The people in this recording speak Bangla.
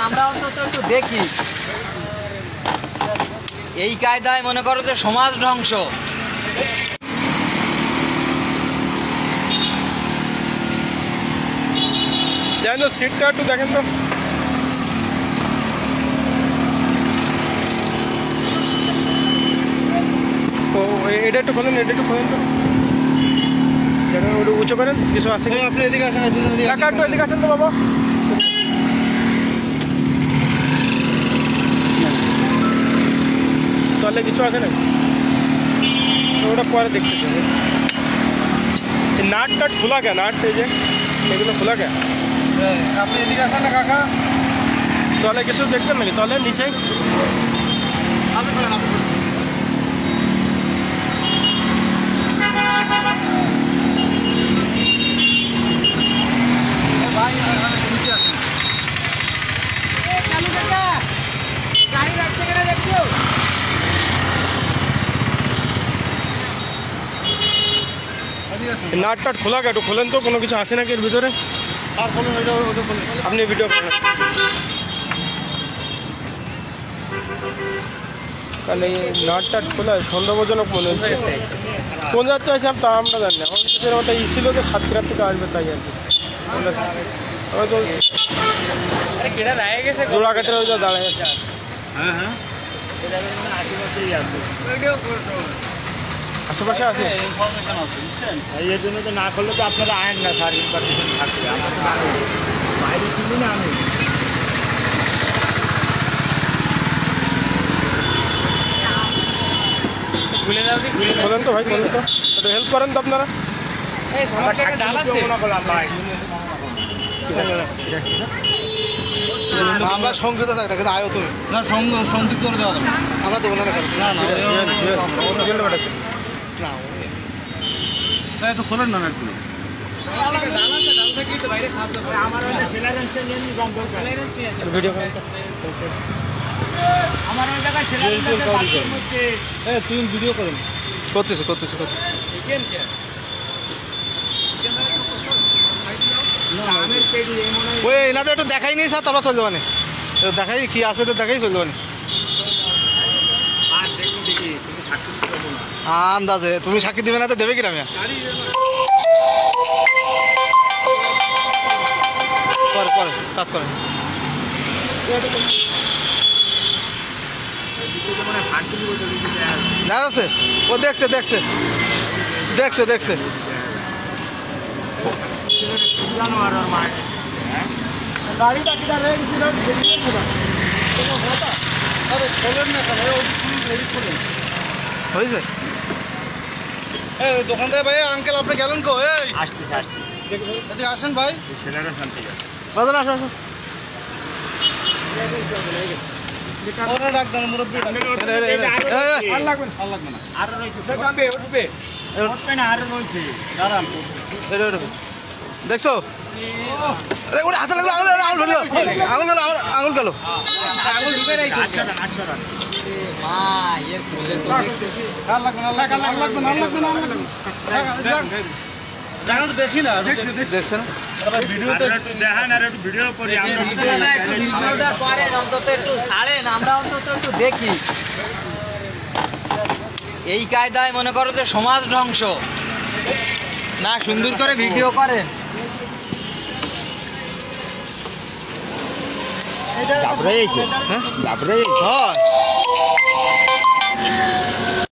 আমরা অন্তত একটু দেখি। এই কায়দায় মনে করো যে সমাজ ধ্বংস। জানো সিটটা একটু দেখেন তো। ও এটা একটু খোলেন, এটা একটু খোলেন তো, একটু উঁচু করেন, কিছু আসে। আপনি এদিকে আসেন, কাকা একটু এদিকে আসেন তো বাবা। তাহলে কিছু আছে না, ওটা পরে দেখতে হবে। নাট টাট খোলা কে? নাট এই যে এগুলো খোলা কে? আপনি এদিকে আসেন না কাকা, তাহলে কিছু দেখবেন নাকি? তাহলে নিচে নাট টাট খোলা কে? একটু খোলেন তো, কোনো কিছু আসে নাকি এর ভিতরে? আর খোলেন, আপনি ভিডিও করেন। তাহলে নাট টাট খোলা সন্দেহজনক মনে হচ্ছে। কোন যাত্রা আছে তা আমরা জানি না। আমাদের ওটা ই ছিল যে সাতক্ষীরা থেকে আসবে, তাই আর কি। জোড়াঘাটের ওই দাঁড়ায় আছে। হ্যাঁ হ্যাঁ, আশেপাশে আছে। এর জন্য তো না করলে তো আপনারা আয়েন না স্যার, ইনফরমেশন থাকবে। আমার বাইরে শুনি না আমি। বলেন তো ভাই, বলেন তো, একটু হেল্প করেন তো আপনারা। আমরা সংযুক্ত থাকি না, আয়ো তুমি না সংযুক্ত করে দেওয়া আমরা দেবো না। না একটু খোলেন না একটু। ভিডিও তুই ভিডিও করেন, করতেছি করতেছি করতেছি। ওই না তো একটু দেখাই নি স্যার, তোমরা চলে যাবানি, দেখাই কি আছে তো দেখাই চলে যাবানি। আন্দাজে তুমি সাক্ষী দিবে না তো দেবে কিনা? আমি পরে পরে কাজ করে আছে। ও দেখছে দেখছে দেখছে দেখছে। হয়েছে দোকানদার ভাই, আঙ্কেল আপনি গেলেন কো? আসতেছে আসেন ভাই, বাজার আসো আসো। দেখছো হাতে লাগলো, আঙুল গেল। দেখি না, দেখছে না আমরা অন্তত একটু দেখি। এই কায়দায় মনে করো যে সমাজ ধ্বংস না, সুন্দর করে ভিডিও করেন। হ্যাঁ